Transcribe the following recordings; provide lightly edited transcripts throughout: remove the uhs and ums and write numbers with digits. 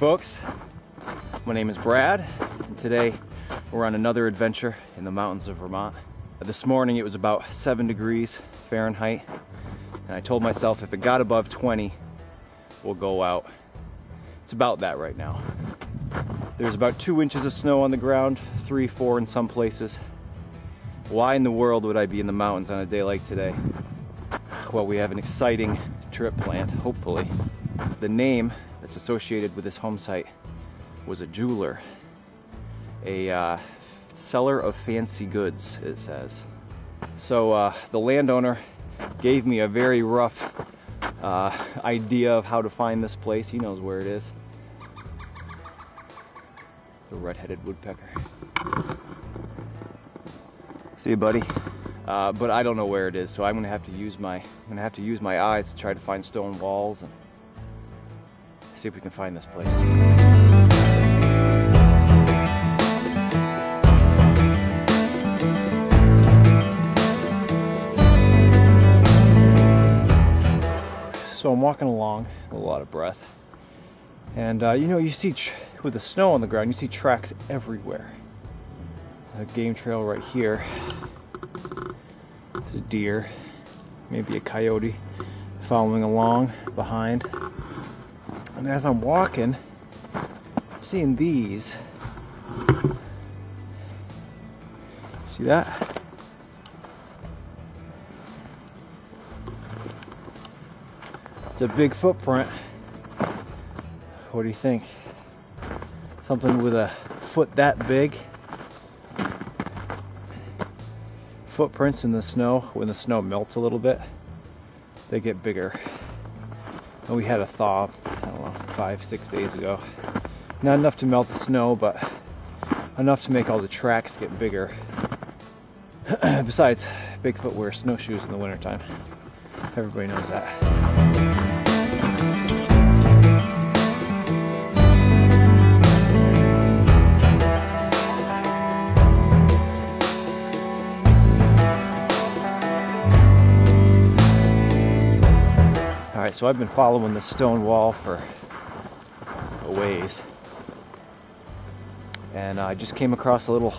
folks, my name is Brad, and today we're on another adventure in the mountains of Vermont. This morning it was about 7 degrees Fahrenheit, and I told myself if it got above 20, we'll go out. It's about that right now. There's about 2 inches of snow on the ground, 3, 4 in some places. Why in the world would I be in the mountains on a day like today? Well, we have an exciting trip planned, hopefully. The name that's associated with this home site was a jeweler, a seller of fancy goods, it says. So the landowner gave me a very rough idea of how to find this place. He knows where it is. The red-headed woodpecker. See you, buddy. But I don't know where it is, so I'm gonna have to use my eyes to try to find stone walls and see if we can find this place. So I'm walking along with a lot of breath, and you see with the snow on the ground, you see tracks everywhere. A game trail right here. This is deer, maybe a coyote following along behind. And as I'm walking, I'm seeing these. See that? It's a big footprint. What do you think? Something with a foot that big? Footprints in the snow, when the snow melts a little bit, they get bigger. And we had a thaw, I don't know, 5-6 days ago. Not enough to melt the snow, but enough to make all the tracks get bigger. Besides, Bigfoot wears snowshoes in the wintertime. Everybody knows that. Alright, so I've been following the Stonewall for a ways, and I just came across a little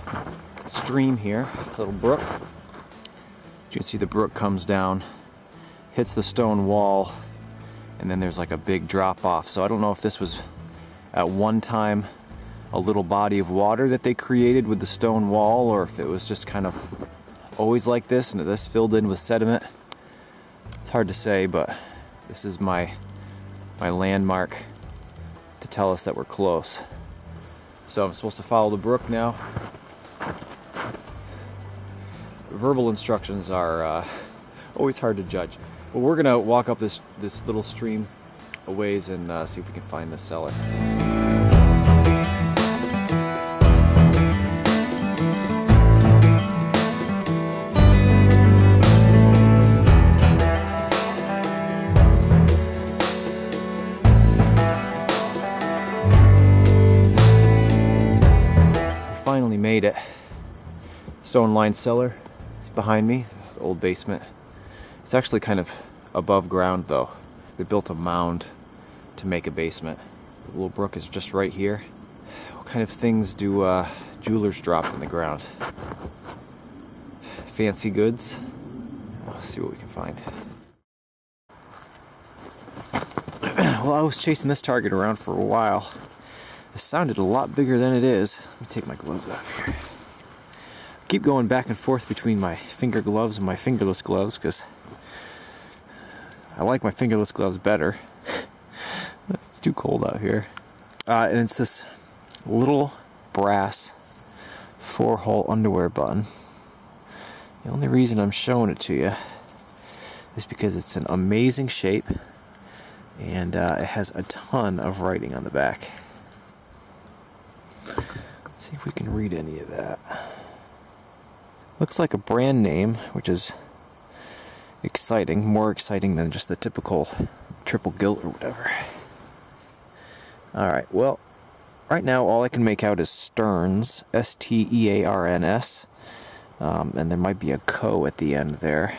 stream here, a little brook. You can see the brook comes down, hits the stone wall, and then there's like a big drop off. So I don't know if this was at one time a little body of water that they created with the stone wall, or if it was just kind of always like this and this filled in with sediment. It's hard to say, but this is my landmark to tell us that we're close. So I'm supposed to follow the brook now. Verbal instructions are always hard to judge. But we're gonna walk up this little stream a ways and see if we can find the cellar. Finally made it. Stone lined cellar. It's behind me, the old basement. It's actually kind of above ground though. They built a mound to make a basement. The little brook is just right here. What kind of things do jewelers drop in the ground? Fancy goods? Let's see what we can find. Well, I was chasing this target around for a while. It sounded a lot bigger than it is. Let me take my gloves off here. I keep going back and forth between my finger gloves and my fingerless gloves because I like my fingerless gloves better. It's too cold out here. And it's this little brass 4-hole underwear button. The only reason I'm showing it to you is because it's an amazing shape and it has a ton of writing on the back. Let's see if we can read any of that. Looks like a brand name, which is exciting, more exciting than just the typical triple gilt or whatever. Alright, well, right now all I can make out is Stearns, S-T-E-A-R-N-S, and there might be a co at the end there.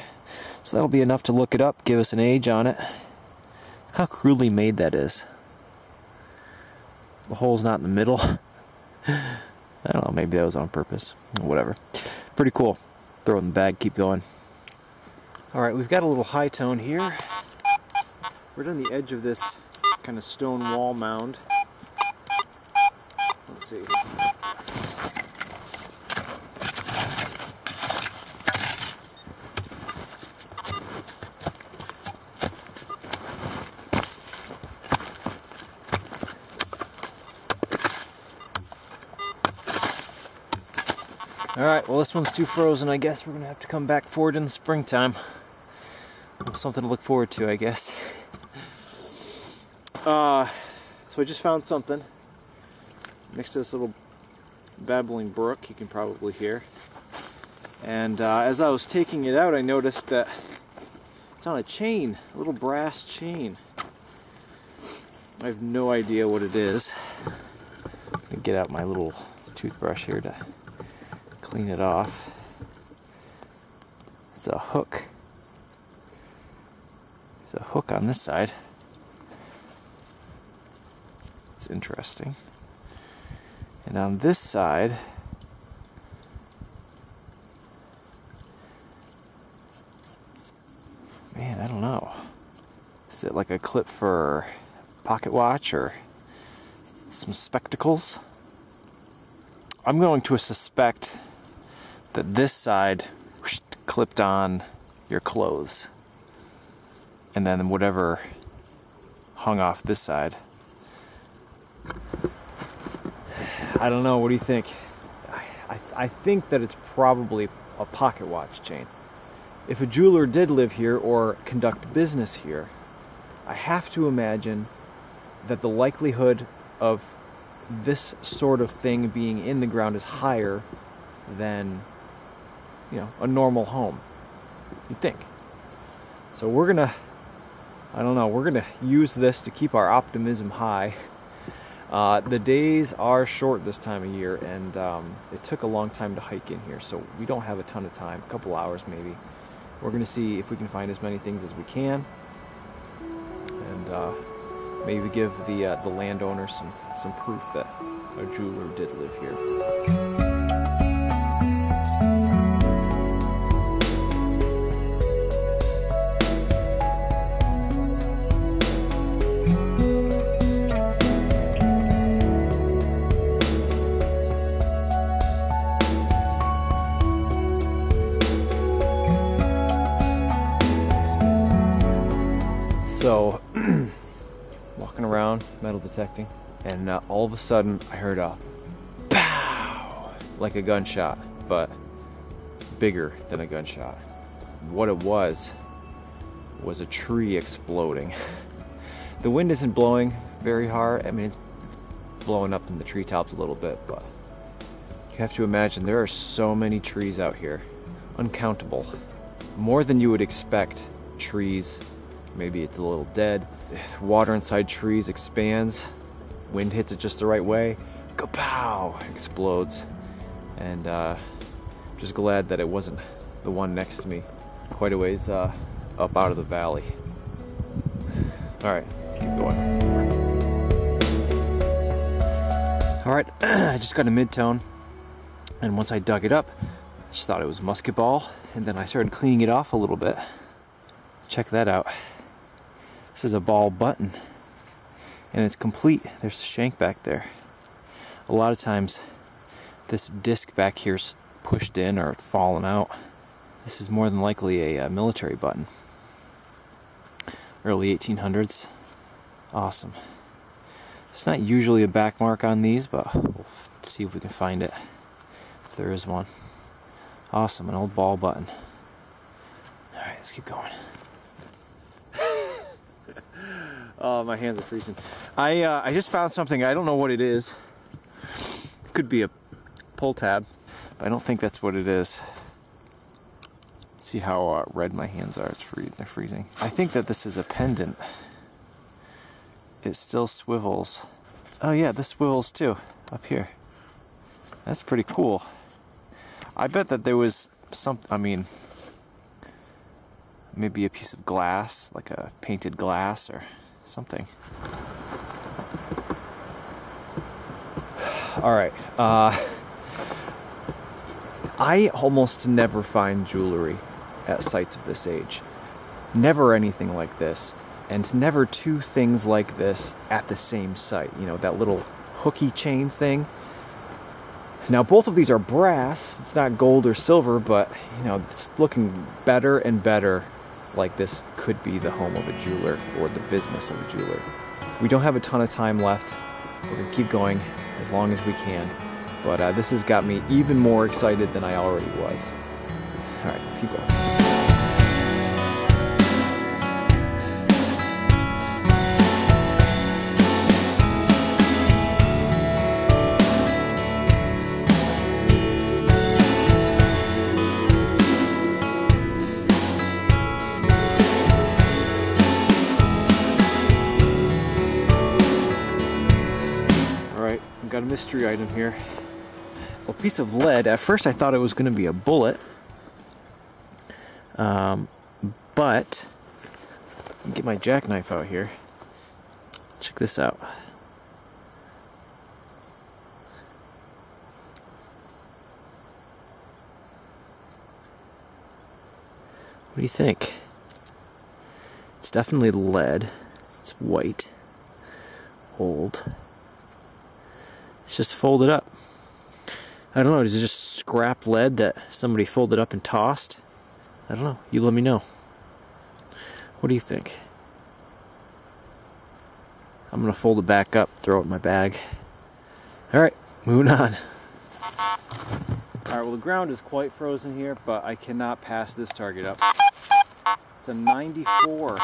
So that'll be enough to look it up, give us an age on it. Look how crudely made that is. the hole's not in the middle. I don't know, maybe that was on purpose. Whatever. Pretty cool. Throw it in the bag, keep going. Alright, we've got a little high tone here. We're on the edge of this kind of stone wall mound. Let's see. Alright, well this one's too frozen. I guess we're going to have to come back for it in the springtime. Something to look forward to, I guess. So I just found something next to this little babbling brook, you can probably hear. And as I was taking it out, I noticed that it's on a chain, a little brass chain. I have no idea what it is. I'm going to get out my little toothbrush here to clean it off. It's a hook. There's a hook on this side. It's interesting. And on this side, man, I don't know. Is it like a clip for a pocket watch or some spectacles? I'm going to suspect that this side clipped on your clothes, and then whatever hung off this side. I don't know, what do you think? I think that it's probably a pocket watch chain. If a jeweler did live here or conduct business here, I have to imagine that the likelihood of this sort of thing being in the ground is higher than, you know, a normal home. You'd think. So we're gonna, I don't know, we're gonna use this to keep our optimism high. The days are short this time of year, and it took a long time to hike in here, so we don't have a ton of time, a couple hours maybe. We're gonna see if we can find as many things as we can, and maybe give the landowner some proof that a jeweler did live here. So, walking around, metal detecting, and all of a sudden I heard a pow, like a gunshot, but bigger than a gunshot. What it was a tree exploding. The wind isn't blowing very hard. I mean, it's blowing up in the treetops a little bit, but you have to imagine there are so many trees out here, uncountable, more than you would expect. Trees. Maybe it's a little dead. If water inside trees expands, wind hits it just the right way, kapow, explodes. And just glad that it wasn't the one next to me, quite a ways up out of the valley. Alright, let's keep going. Alright, I just got a mid-tone, and once I dug it up, I just thought it was musket ball, and then I started cleaning it off a little bit. Check that out. This is a ball button, and it's complete. There's the shank back there. A lot of times this disc back here's pushed in or fallen out. This is more than likely a military button. Early 1800s. Awesome. It's not usually a back mark on these, but we'll see if we can find it, if there is one. Awesome, an old ball button. Alright, let's keep going. Oh, my hands are freezing. I just found something. I don't know what it is. It could be a pull tab, but I don't think that's what it is. See how red my hands are? They're freezing. I think that this is a pendant. It still swivels. Oh yeah, this swivels too, up here. That's pretty cool. I bet that there was maybe a piece of glass, like a painted glass or something. All right. I almost never find jewelry at sites of this age. Never anything like this. And never two things like this at the same site. You know, that little hooky chain thing. Now, both of these are brass. It's not gold or silver, but, you know, it's looking better and better like this could be the home of a jeweler or the business of a jeweler. We don't have a ton of time left. We're going to keep going as long as we can. But this has got me even more excited than I already was. All right, let's keep going. Got a mystery item here. A piece of lead. At first I thought it was going to be a bullet. But let me get my jackknife out here. Check this out. What do you think? It's definitely lead. It's white. Old. It's just folded up. I don't know, is it just scrap lead that somebody folded up and tossed? I don't know. You let me know. What do you think? I'm going to fold it back up, throw it in my bag. Alright, moving on. Alright, well the ground is quite frozen here, but I cannot pass this target up. It's a 94.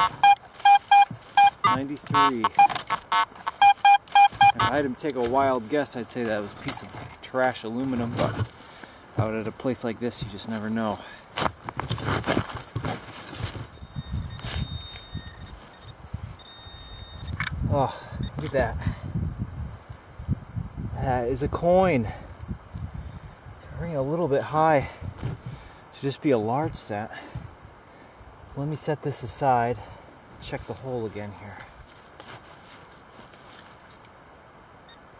93. If I had to take a wild guess, I'd say that was a piece of trash aluminum, but out at a place like this, you just never know. Oh, look at that. That is a coin. It's ringing a little bit high. Should just be a large set. Let me set this aside. Check the hole again here.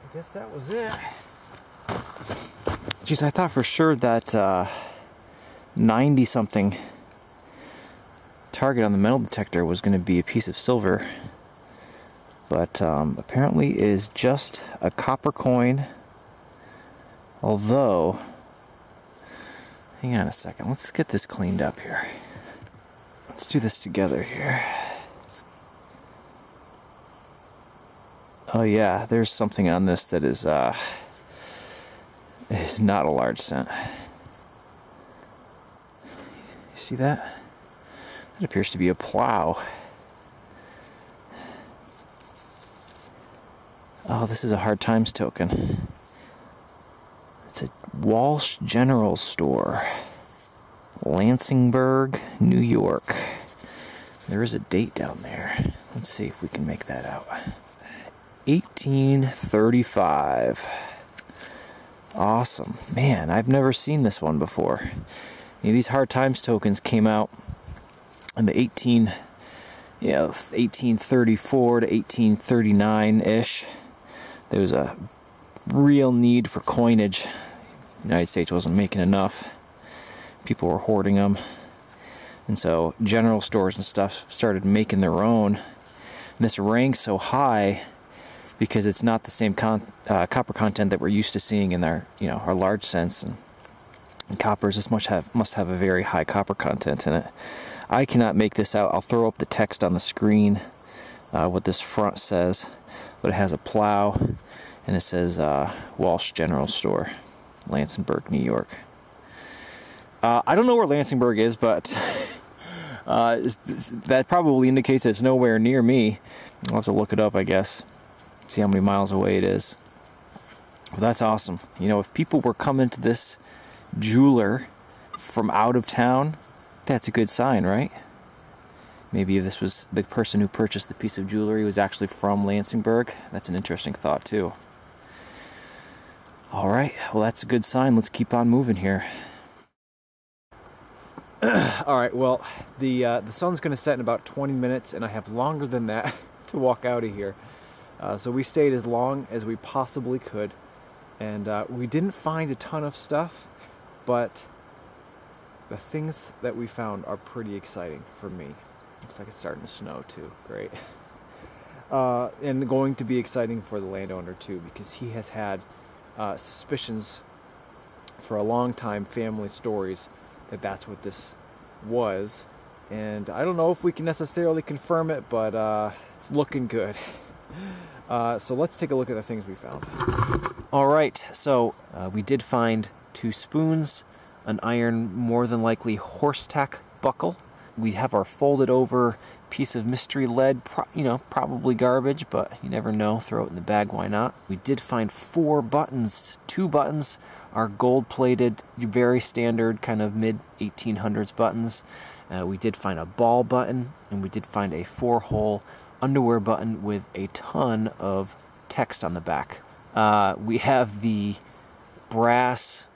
I guess that was it. Geez, I thought for sure that 90-something target on the metal detector was going to be a piece of silver. But apparently it is just a copper coin. Although, hang on a second, let's get this cleaned up here. Let's do this together here. Oh yeah, there's something on this that is not a large cent. You see that? That appears to be a plow. Oh, this is a Hard Times token. It's a Walsh General Store, Lansingburg, New York. There is a date down there. Let's see if we can make that out. 1835. Awesome. Man, I've never seen this one before. You know, these Hard Times tokens came out in the 1834 to 1839-ish. There was a real need for coinage. The United States wasn't making enough. People were hoarding them. And so general stores and stuff started making their own. And this ranks so high because it's not the same copper content that we're used to seeing in our, our large cents. And coppers must have a very high copper content in it. I cannot make this out. I'll throw up the text on the screen, what this front says. But it has a plow, and it says Walsh General Store, Lansingburg, New York. I don't know where Lansingburg is, but that probably indicates it's nowhere near me. I'll have to look it up, I guess, see how many miles away it is. Well, that's awesome. You know, if people were coming to this jeweler from out of town, that's a good sign, right? Maybe if this was the person who purchased the piece of jewelry was actually from Lansingburg. That's an interesting thought, too. All right, well, that's a good sign. Let's keep on moving here. All right, well, the sun's going to set in about 20 minutes, and I have longer than that to walk out of here. So we stayed as long as we possibly could. And we didn't find a ton of stuff, but the things that we found are pretty exciting for me. Looks like it's starting to snow too. Great. And going to be exciting for the landowner too, because he has had suspicions for a long time, family stories, that that's what this was. And I don't know if we can necessarily confirm it, but it's looking good. So let's take a look at the things we found. Alright, so we did find 2 spoons, an iron, more than likely horse tack buckle. We have our folded over piece of mystery lead, probably garbage, but you never know, throw it in the bag, why not? We did find 4 buttons. 2 buttons are gold-plated, very standard, kind of mid-1800s buttons. We did find a ball button, and we did find a 4-hole underwear button with a ton of text on the back. We have the brass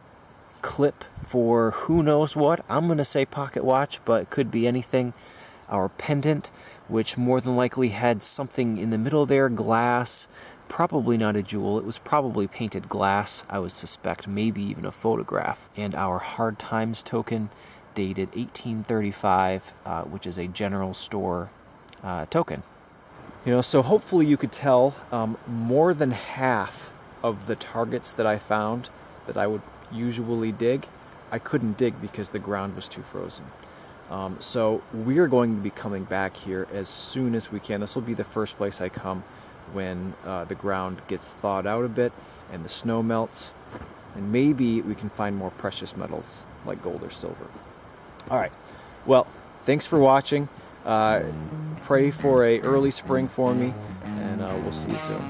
clip for who knows what. I'm going to say pocket watch, but it could be anything. Our pendant, which more than likely had something in the middle there, glass, probably not a jewel. It was probably painted glass, I would suspect, maybe even a photograph. And our Hard Times token, dated 1835, which is a general store token. So hopefully you could tell more than half of the targets that I found that I would usually dig, I couldn't dig because the ground was too frozen. So we are going to be coming back here as soon as we can. This will be the first place I come when the ground gets thawed out a bit and the snow melts, and maybe we can find more precious metals like gold or silver. Alright, well, thanks for watching. Pray for an early spring for me, and we'll see you soon.